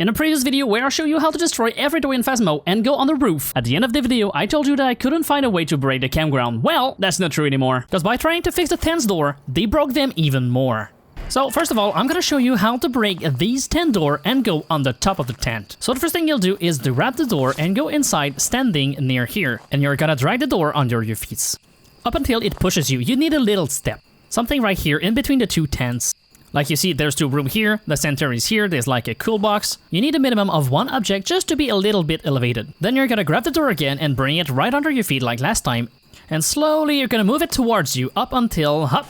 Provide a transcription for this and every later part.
In a previous video where I show you how to destroy every door in Phasmo and go on the roof, at the end of the video I told you that I couldn't find a way to break the campground. Well, that's not true anymore, because by trying to fix the tent's door, they broke them even more. So first of all, I'm gonna show you how to break these tent door and go on the top of the tent. So the first thing you'll do is to grab the door and go inside standing near here, and you're gonna drag the door under your feet. Up until it pushes you, you need a little step. Something right here in between the two tents. Like you see, there's two rooms here, the center is here, there's like a cool box. You need a minimum of one object just to be a little bit elevated. Then you're gonna grab the door again and bring it right under your feet like last time. And slowly you're gonna move it towards you up until, hop,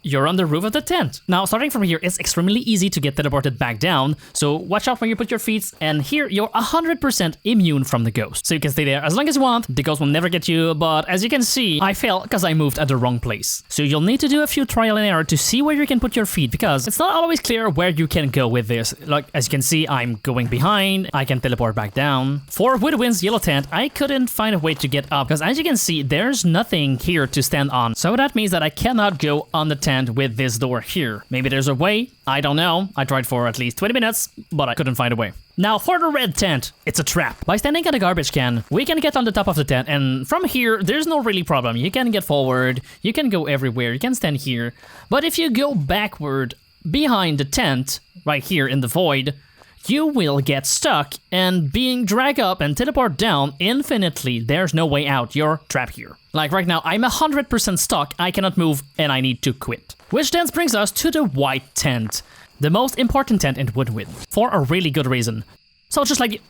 you're on the roof of the tent. Now, starting from here, it's extremely easy to get teleported back down, so watch out when you put your feet, and here you're 100% immune from the ghost. So you can stay there as long as you want, the ghost will never get you, but as you can see, I fell because I moved at the wrong place. So you'll need to do a few trial and error to see where you can put your feet, because it's not always clear where you can go with this. Like, as you can see, I'm going behind, I can teleport back down. For Woodwind's yellow tent, I couldn't find a way to get up, because as you can see, there's nothing here to stand on. So that means that I cannot go on the tent with this door here. Maybe there's a way, I don't know. I tried for at least 20 minutes, but I couldn't find a way. Now for the red tent, it's a trap. By standing at a garbage can, we can get on the top of the tent, and from here, there's no really problem. You can get forward, you can go everywhere, you can stand here. But if you go backward behind the tent, right here in the void, you will get stuck and being dragged up and teleport down infinitely. There's no way out, you're trapped here. Like right now, I'm 100% stuck, I cannot move, and I need to quit. Which then brings us to the white tent. The most important tent in Woodwind, for a really good reason. So just like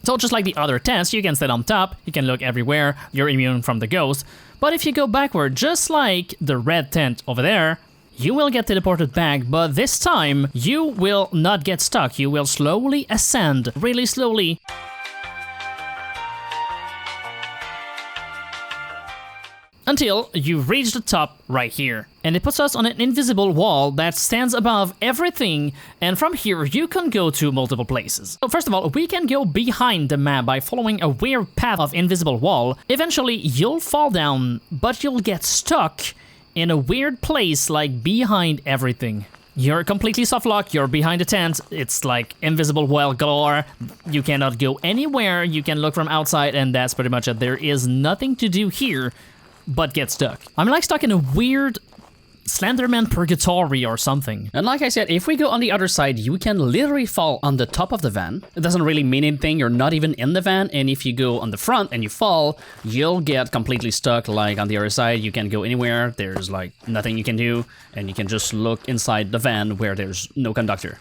the other tents, you can stand on top, you can look everywhere, you're immune from the ghost. But if you go backward, just like the red tent over there, you will get teleported back, but this time, you will not get stuck. You will slowly ascend, really slowly. Until you reach the top right here. And it puts us on an invisible wall that stands above everything, and from here you can go to multiple places. So first of all, we can go behind the map by following a weird path of invisible wall. Eventually you'll fall down, but you'll get stuck in a weird place like behind everything. You're completely soft locked, you're behind the tent, it's like invisible wall galore, you cannot go anywhere, you can look from outside, and that's pretty much it. There is nothing to do here but get stuck. I'm like stuck in a weird Slenderman purgatory or something. And like I said, if we go on the other side, you can literally fall on the top of the van. It doesn't really mean anything, you're not even in the van, and if you go on the front and you fall, you'll get completely stuck. Like on the other side, you can't go anywhere, there's like nothing you can do, and you can just look inside the van where there's no conductor.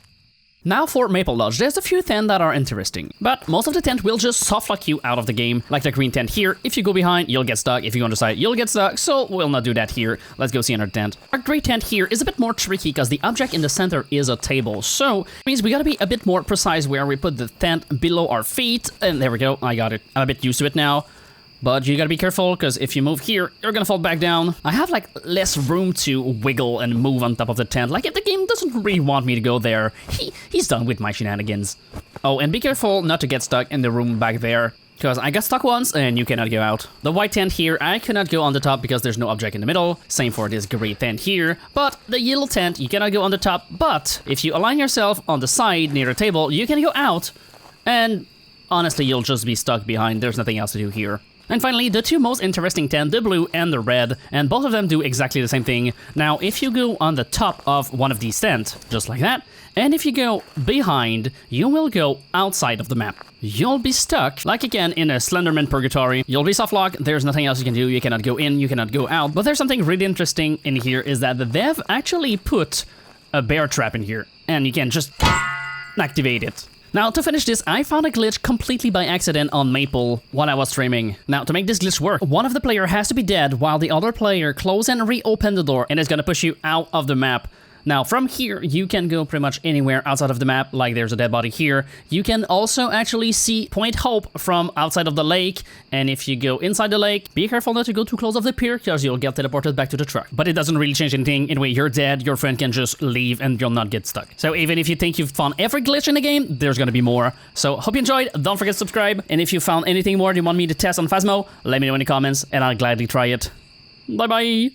Now for Maple Lodge, there's a few tents that are interesting, but most of the tent will just soft lock you out of the game, like the green tent here. If you go behind, you'll get stuck. If you go on the side, you'll get stuck, so we'll not do that here. Let's go see another tent. Our gray tent here is a bit more tricky because the object in the center is a table, so it means we gotta be a bit more precise where we put the tent below our feet, and there we go, I got it. I'm a bit used to it now. But you gotta be careful, because if you move here, you're gonna fall back down. I have like less room to wiggle and move on top of the tent. Like if the game doesn't really want me to go there, he's done with my shenanigans. Oh, and be careful not to get stuck in the room back there, because I got stuck once and you cannot go out. The white tent here, I cannot go on the top because there's no object in the middle. Same for this gray tent here. But the yellow tent, you cannot go on the top. But if you align yourself on the side near the table, you can go out. And honestly, you'll just be stuck behind. There's nothing else to do here. And finally, the two most interesting tents, the blue and the red, and both of them do exactly the same thing. Now, if you go on the top of one of these tents, just like that, and if you go behind, you will go outside of the map. You'll be stuck, like again in a Slenderman purgatory. You'll be soft locked, there's nothing else you can do, you cannot go in, you cannot go out. But there's something really interesting in here is that the dev actually put a bear trap in here, and you can just activate it. Now, to finish this, I found a glitch completely by accident on Maple while I was streaming. Now, to make this glitch work, one of the player has to be dead while the other player close and reopen the door, and it's gonna push you out of the map. Now, from here, you can go pretty much anywhere outside of the map, like there's a dead body here. You can also actually see Point Hope from outside of the lake, and if you go inside the lake, be careful not to go too close of the pier, because you'll get teleported back to the truck. But it doesn't really change anything. Anyway, you're dead, your friend can just leave, and you'll not get stuck. So even if you think you've found every glitch in the game, there's gonna be more. So hope you enjoyed, don't forget to subscribe, and if you found anything more you want me to test on Phasmo, let me know in the comments, and I'll gladly try it. Bye bye!